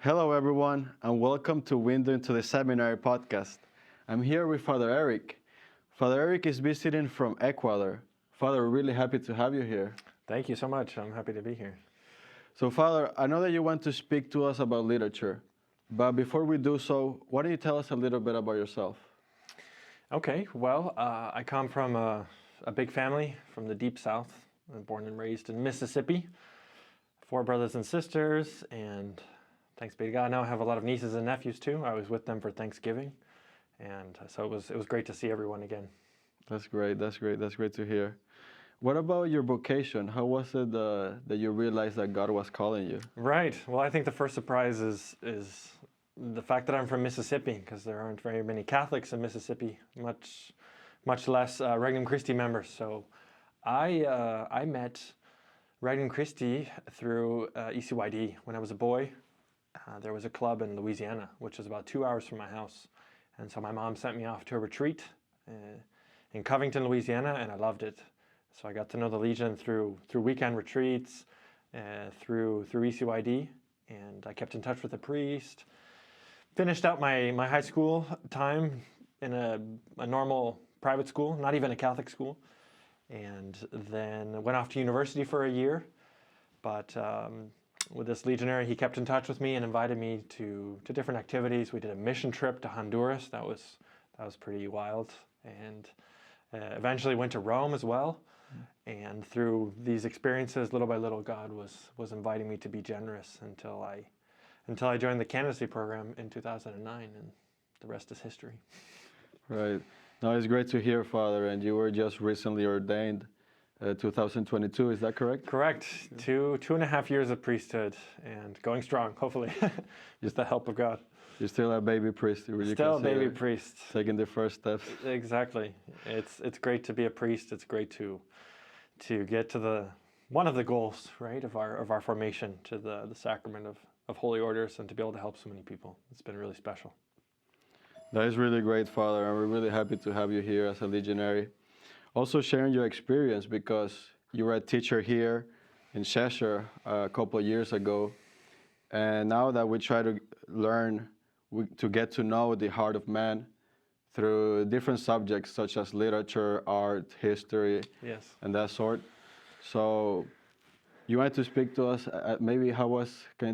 Hello, everyone, and welcome to Window into the Seminary podcast. I'm here with Father Erik. Father Erik is visiting from Ecuador. Father, we're really happy to have you here. Thank you so much. I'm happy to be here. So, Father, I know that you want to speak to us about literature, but before we do so, why don't you tell us a little bit about yourself? Okay, well, I come from a big family from the deep south. I'm born and raised in Mississippi. 4 brothers and sisters, and thanks be to God, now I have a lot of nieces and nephews too. I was with them for Thanksgiving, and so it was great to see everyone again. That's great. That's great to hear. What about your vocation? How was it that you realized that God was calling you? Right. Well, I think the first surprise is the fact that I'm from Mississippi, because there aren't very many Catholics in Mississippi, much less Regnum Christi members. So I met Regnum Christi through ECYD when I was a boy. There was a club in Louisiana, which is about 2 hours from my house. And so my mom sent me off to a retreat in Covington, Louisiana, and I loved it. So I got to know the Legion through weekend retreats, through ECYD, and I kept in touch with the priest. Finished out my high school time in a normal private school, not even a Catholic school, and then went off to university for a year. But with this legionary, he kept in touch with me and invited me to different activities. We did a mission trip to Honduras. That was pretty wild, and eventually went to Rome as well. And through these experiences, little by little, God was inviting me to be generous until I joined the candidacy program in 2009, and the rest is history. Right. No, it's great to hear, Father, and you were just recently ordained 2022, is that correct? Correct. 2.5 years of priesthood and going strong, hopefully, with the help of God. You're still a baby priest. Still a baby priest. Taking the first steps. Exactly. It's great to be a priest. It's great to get to one of the goals, right, of our formation, to the sacrament of holy orders, and to be able to help so many people. It's been really special. That is really great, Father, and we're really happy to have you here as a legionary. Also sharing your experience, because you were a teacher here in Cheshire a couple of years ago, and now that we try to learn, to get to know the heart of man through different subjects such as literature, art, history, yes, and that sort. So you want to speak to us, can you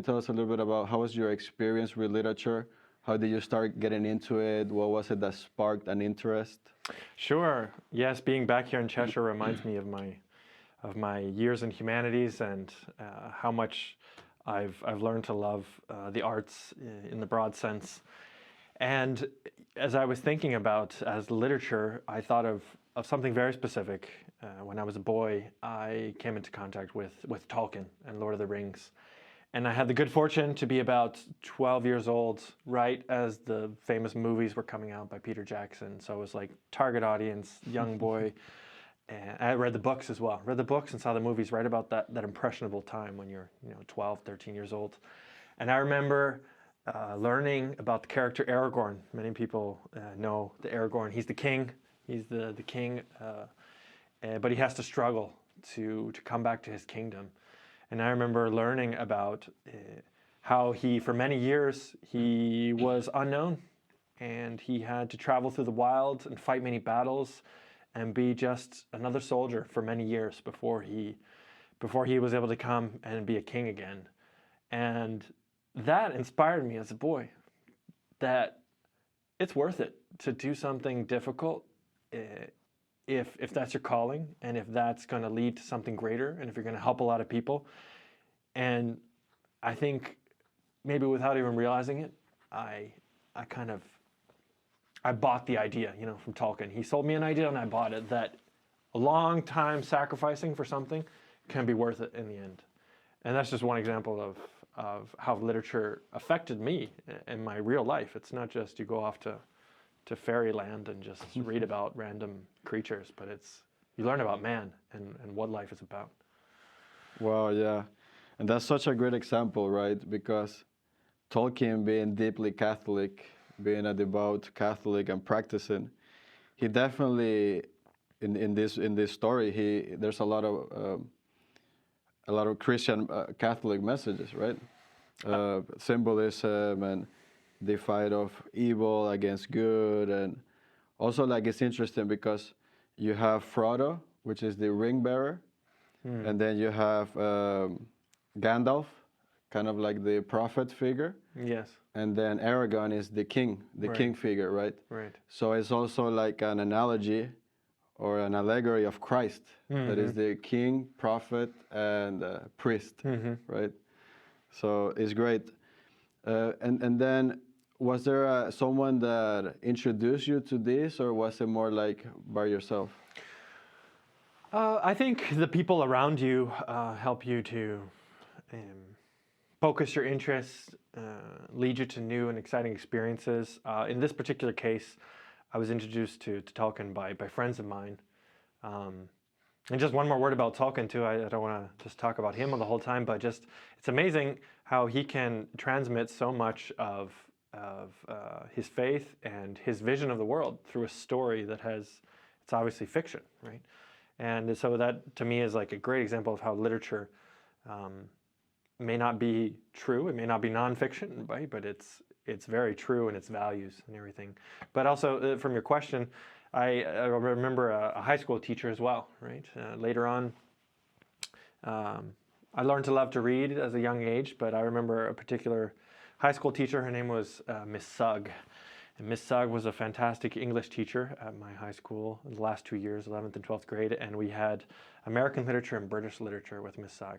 tell us a little bit about how was your experience with literature? How did you start getting into it? What was it that sparked an interest? Sure. Yes, being back here in Cheshire reminds me of my years in humanities, and how much I've learned to love the arts in the broad sense. And as I was thinking about as literature, I thought of something very specific. When I was a boy, I came into contact with Tolkien and Lord of the Rings. And I had the good fortune to be about 12 years old, right as the famous movies were coming out by Peter Jackson. So it was like target audience, young boy. And I read the books as well. Read the books and saw the movies right about that impressionable time when you're 12, 13 years old. And I remember learning about the character Aragorn. Many people know the Aragorn. He's the king. He's the king, but he has to struggle to come back to his kingdom. And I remember learning about how for many years, he was unknown, and he had to travel through the wild and fight many battles and be just another soldier for many years before he was able to come and be a king again. And that inspired me as a boy, that it's worth it to do something difficult if that's your calling, and if that's going to lead to something greater, and if you're going to help a lot of people. And I think maybe without even realizing it, I bought the idea, from Tolkien. He sold me an idea and I bought it, that a long time sacrificing for something can be worth it in the end. And that's just one example of how literature affected me in my real life. It's not just you go off to fairyland and just read about random creatures, but you learn about man and what life is about. Wow, yeah. And that's such a great example, right? Because Tolkien, being deeply Catholic, being a devout Catholic and practicing, he definitely, in this story, there's a lot of Christian Catholic messages, right? symbolism and the fight of evil against good. And also, like, it's interesting because you have Frodo, which is the ring bearer, and then you have Gandalf, kind of like the prophet figure. Yes. And then Aragorn is the king, the Right. king figure, right? Right. So it's also like an analogy or an allegory of Christ, that is the king, prophet, and priest, right? So it's great. And then, was there someone that introduced you to this, or was it more like by yourself? I think the people around you help you to focus your interests, lead you to new and exciting experiences. In this particular case, I was introduced to Tolkien by friends of mine. And just one more word about Tolkien too. I don't want to just talk about him the whole time, but just it's amazing how he can transmit so much of his faith and his vision of the world through a story that it's obviously fiction, right? And so that to me is like a great example of how literature may not be true, it may not be nonfiction, right? But it's very true in its values and everything. But also from your question, I remember a high school teacher as well, right? Later on, I learned to love to read at a young age, but I remember a particular high school teacher. Her name was Miss Sugg. And Miss Sugg was a fantastic English teacher at my high school the last 2 years, 11th and 12th grade, and we had American literature and British literature with Miss Sugg.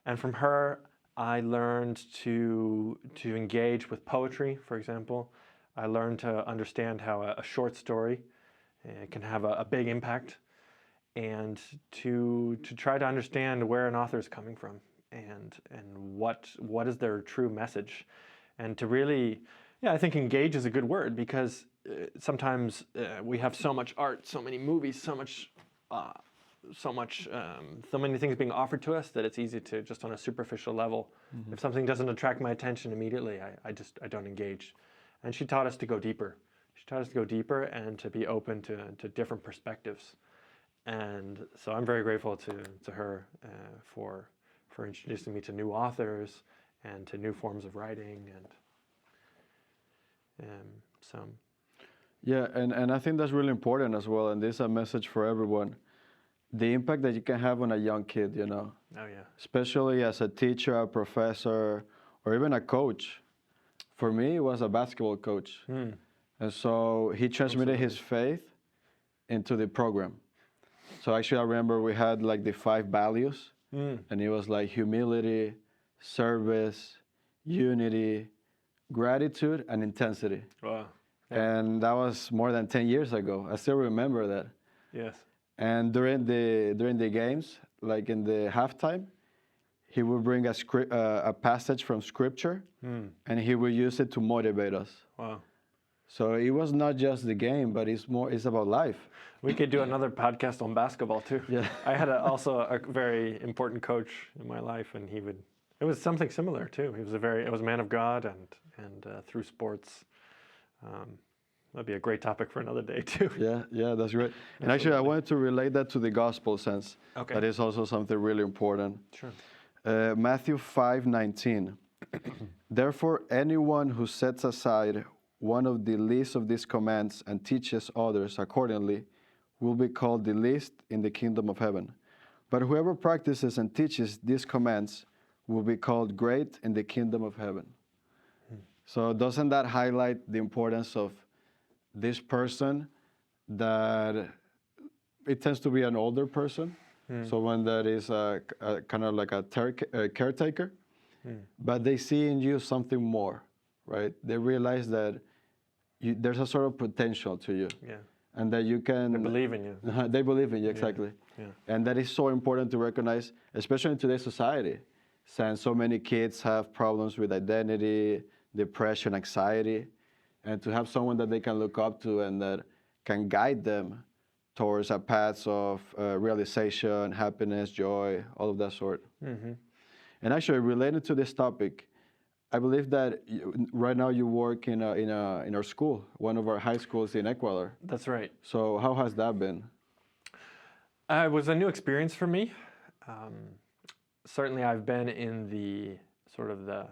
And from her, I learned to engage with poetry, for example. I learned to understand how a short story can have a big impact, and to try to understand where an author is coming from and what is their true message, and to really, I think engage is a good word, because sometimes we have so much art, so many movies, so many things being offered to us that it's easy to just on a superficial level. If something doesn't attract my attention immediately, I don't engage. And she taught us to go deeper. She taught us to go deeper and to be open to different perspectives. And so I'm very grateful to her for introducing me to new authors and to new forms of writing. And so. Yeah, and I think that's really important as well, and this is a message for everyone. The impact that you can have on a young kid, Oh, yeah. especially as a teacher, a professor, or even a coach. For me, it was a basketball coach. And so he transmitted his faith into the program. So actually, I remember we had like the 5 values, and it was like humility, service, unity, gratitude, and intensity. Wow. And that was more than 10 years ago. I still remember that. Yes. And during the games, like in the halftime, he would bring a passage from Scripture, and he would use it to motivate us. Wow. So it was not just the game, but it's about life. We could do another podcast on basketball too. Yeah. I had also a very important coach in my life, and it was something similar too. He was a man of God, and through sports. That'd be a great topic for another day too. Yeah, that's great. And actually, I wanted to relate that to the gospel sense. Okay. That is also something really important. Sure. Matthew 5:19. Therefore, anyone who sets aside one of the least of these commands and teaches others accordingly will be called the least in the kingdom of heaven. But whoever practices and teaches these commands will be called great in the kingdom of heaven. So doesn't that highlight the importance of this person, that it tends to be an older person, someone that is kind of like a caretaker, but they see in you something more, right? They realize that there's a sort of potential to you. Yeah. And that you can... They believe in you. They believe in you, exactly. Yeah. And that is so important to recognize, especially in today's society, since so many kids have problems with identity, depression, anxiety, and to have someone that they can look up to and that can guide them towards a path of realization, happiness, joy, all of that sort. And actually, related to this topic, I believe that right now you work in our school, one of our high schools in Ecuador. That's right. So how has that been? It was a new experience for me. Certainly, I've been in the sort of the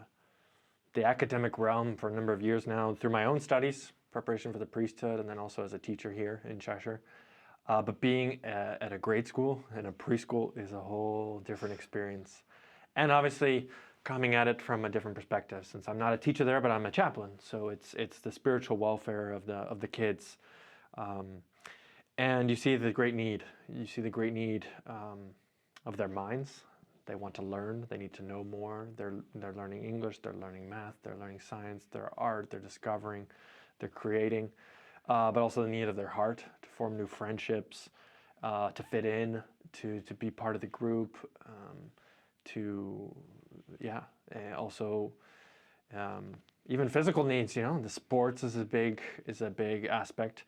the academic realm for a number of years now through my own studies, preparation for the priesthood, and then also as a teacher here in Cheshire. But being at a grade school and a preschool is a whole different experience. And obviously coming at it from a different perspective, since I'm not a teacher there, but I'm a chaplain. So it's the spiritual welfare of the kids. And you see the great need. You see the great need of their minds. They want to learn. They need to know more. They're learning English. They're learning math. They're learning science. Their art. They're discovering. They're creating. But also the need of their heart to form new friendships, to fit in, to be part of the group, also even physical needs. The sports is a big aspect.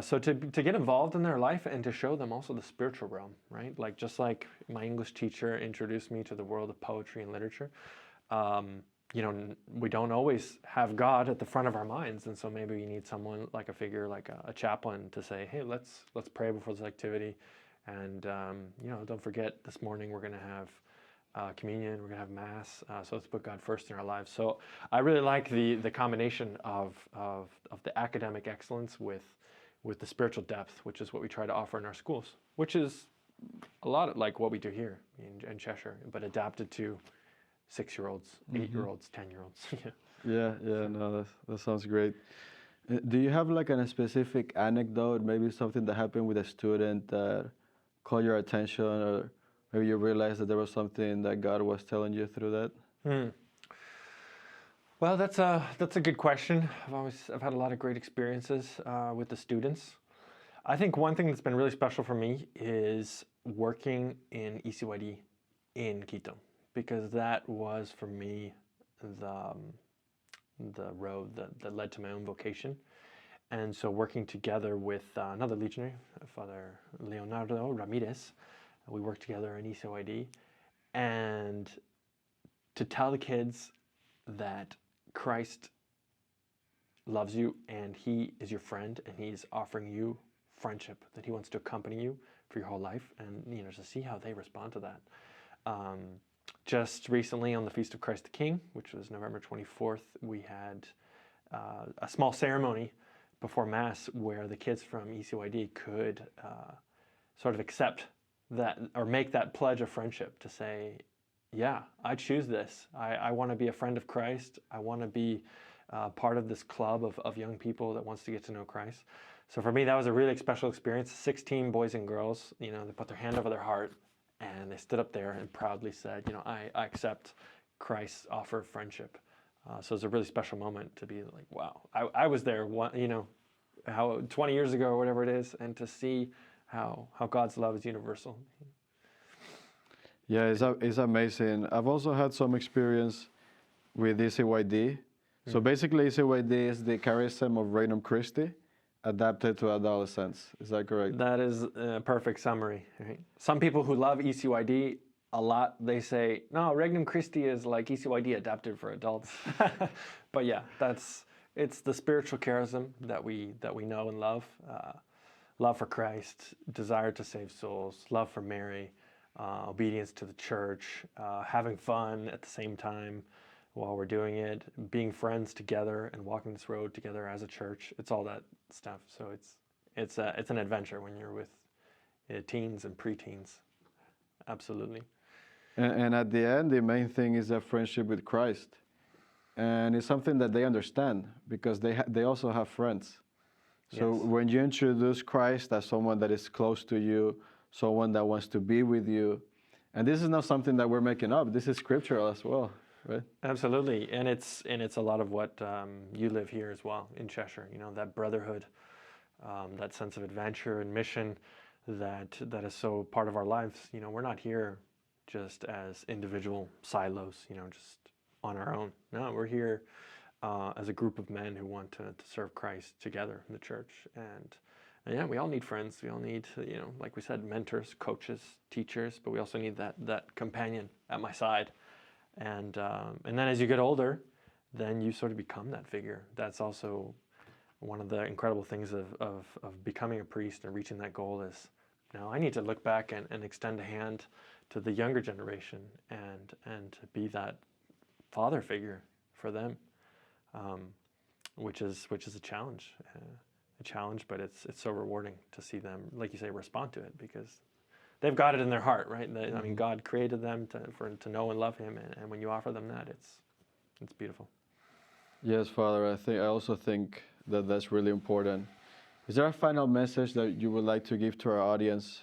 So to get involved in their life and to show them also the spiritual realm, right? Just like my English teacher introduced me to the world of poetry and literature. We don't always have God at the front of our minds, and so maybe we need someone like a figure, like a chaplain, to say, hey, let's pray before this activity, and don't forget this morning we're going to have communion, we're going to have mass, so let's put God first in our lives. So I really like the combination of the academic excellence with the spiritual depth, which is what we try to offer in our schools, which is a lot like what we do here in Cheshire, but adapted to 6-year-olds, 8-year-olds, 10-year-olds. No, that sounds great. Do you have like a specific anecdote, maybe something that happened with a student that caught your attention, or maybe you realized that there was something that God was telling you through that? Well, that's a good question. I've had a lot of great experiences with the students. I think one thing that's been really special for me is working in ECYD in Quito, because that was for me the road that led to my own vocation. And so working together with another legionary, Father Leonardo Ramirez, we worked together in ECYD, and to tell the kids that Christ loves you and he is your friend and he's offering you friendship, that he wants to accompany you for your whole life, and to see how they respond to that. Just recently on the Feast of Christ the King, which was November 24th, we had a small ceremony before Mass where the kids from ECYD could sort of accept that, or make that pledge of friendship, to say, yeah, I choose this. I want to be a friend of Christ. I want to be part of this club of young people that wants to get to know Christ. So for me, that was a really special experience. 16 boys and girls, they put their hand over their heart and they stood up there and proudly said, I accept Christ's offer of friendship. So it was a really special moment to be like, wow, I was there, how 20 years ago or whatever it is, and to see how God's love is universal. Yeah, it's amazing. I've also had some experience with ECYD. So basically, ECYD is the charism of Regnum Christi adapted to adolescents. Is that correct? That is a perfect summary. Right? Some people who love ECYD a lot, they say, no, Regnum Christi is like ECYD adapted for adults. But yeah, it's the spiritual charism that we know and love. Love for Christ, desire to save souls, love for Mary, obedience to the church, having fun at the same time while we're doing it, being friends together and walking this road together as a church. It's all that stuff. So it's an adventure when you're with teens and preteens. Absolutely. And at the end, the main thing is a friendship with Christ. And it's something that they understand because they also have friends. So Yes. when you introduce Christ as someone that is close to you, someone that wants to be with you, and this is not something that we're making up, this is scriptural as well, right? Absolutely, and it's a lot of what you live here as well in Cheshire. That brotherhood, that sense of adventure and mission that is so part of our lives. We're not here just as individual silos, just on our own. No, we're here as a group of men who want to serve Christ together in the church. And yeah, we all need friends. We all need, like we said, mentors, coaches, teachers, but we also need that companion at my side. And then as you get older, then you sort of become that figure. That's also one of the incredible things of becoming a priest and reaching that goal is, now I need to look back and extend a hand to the younger generation and to be that father figure for them, which is a challenge. But it's so rewarding to see them, like you say, respond to it, because they've got it in their heart, right? I mean, God created them to know and love Him, and when you offer them that, it's beautiful. Yes, Father. I also think that that's really important. Is there a final message that you would like to give to our audience,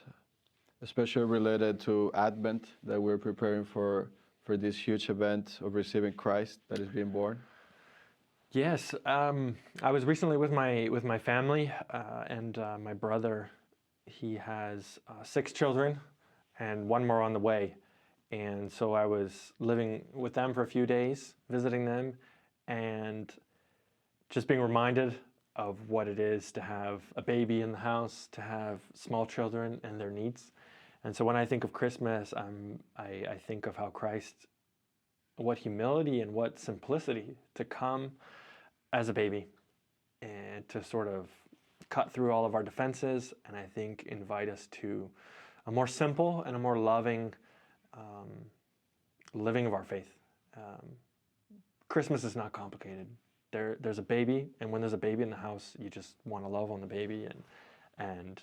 especially related to Advent, that we're preparing for this huge event of receiving Christ that is being born? Yes, I was recently with my family, and my brother, he has 6 children, and 1 more on the way, and so I was living with them for a few days, visiting them, and just being reminded of what it is to have a baby in the house, to have small children and their needs. And so when I think of Christmas, I think of how Christ, what humility and what simplicity to come as a baby and to sort of cut through all of our defenses, and I think invite us to a more simple and a more loving living of our faith. Christmas is not complicated. There's a baby, and when there's a baby in the house, you just want to love on the baby, and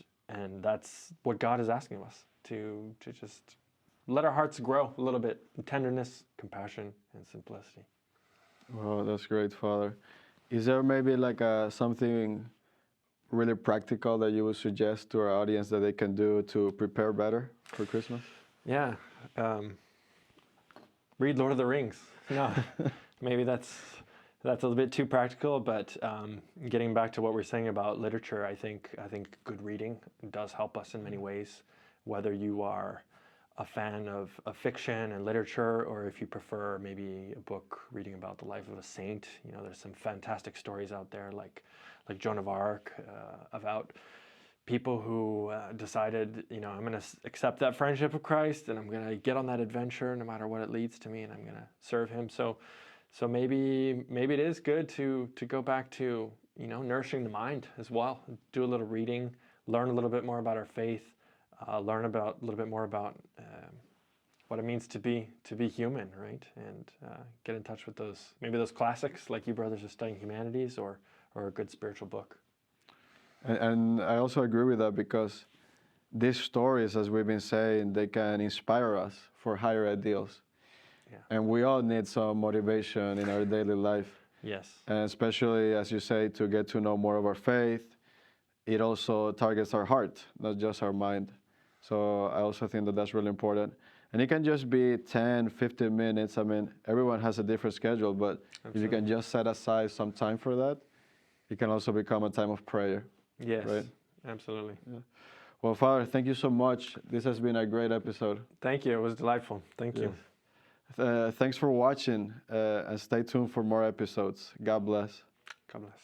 that's what God is asking of us, to just let our hearts grow a little bit in tenderness, compassion, and simplicity. Wow, that's great, Father. Is there maybe like something really practical that you would suggest to our audience that they can do to prepare better for Christmas? Yeah, read Lord of the Rings. No, maybe that's a little bit too practical, but getting back to what we're saying about literature, I think good reading does help us in many ways, whether you are a fan of fiction and literature, or if you prefer maybe a book reading about the life of a saint. You know, there's some fantastic stories out there, like Joan of Arc, about people who decided, you know, I'm going to accept that friendship of Christ, and I'm going to get on that adventure no matter what it leads to me, and I'm going to serve Him. So maybe it is good to go back to, you know, nourishing the mind as well. Do a little reading, learn a little bit more about our faith, learn a little bit more about what it means to be human, right? And get in touch with those classics, like you brothers are studying humanities, or a good spiritual book. And I also agree with that, because these stories, as we've been saying, they can inspire us for higher ideals. Yeah. And we all need some motivation in our daily life. Yes. And especially, as you say, to get to know more of our faith, it also targets our heart, not just our mind. So I also think that that's really important. And it can just be 10, 15 minutes. I mean, everyone has a different schedule, but Absolutely. if you can just set aside some time for that, it can also become a time of prayer. Yes, right? Absolutely. Yeah. Well, Father, thank you so much. This has been a great episode. Thank you. It was delightful. Thank you. Thanks for watching, and stay tuned for more episodes. God bless. God bless.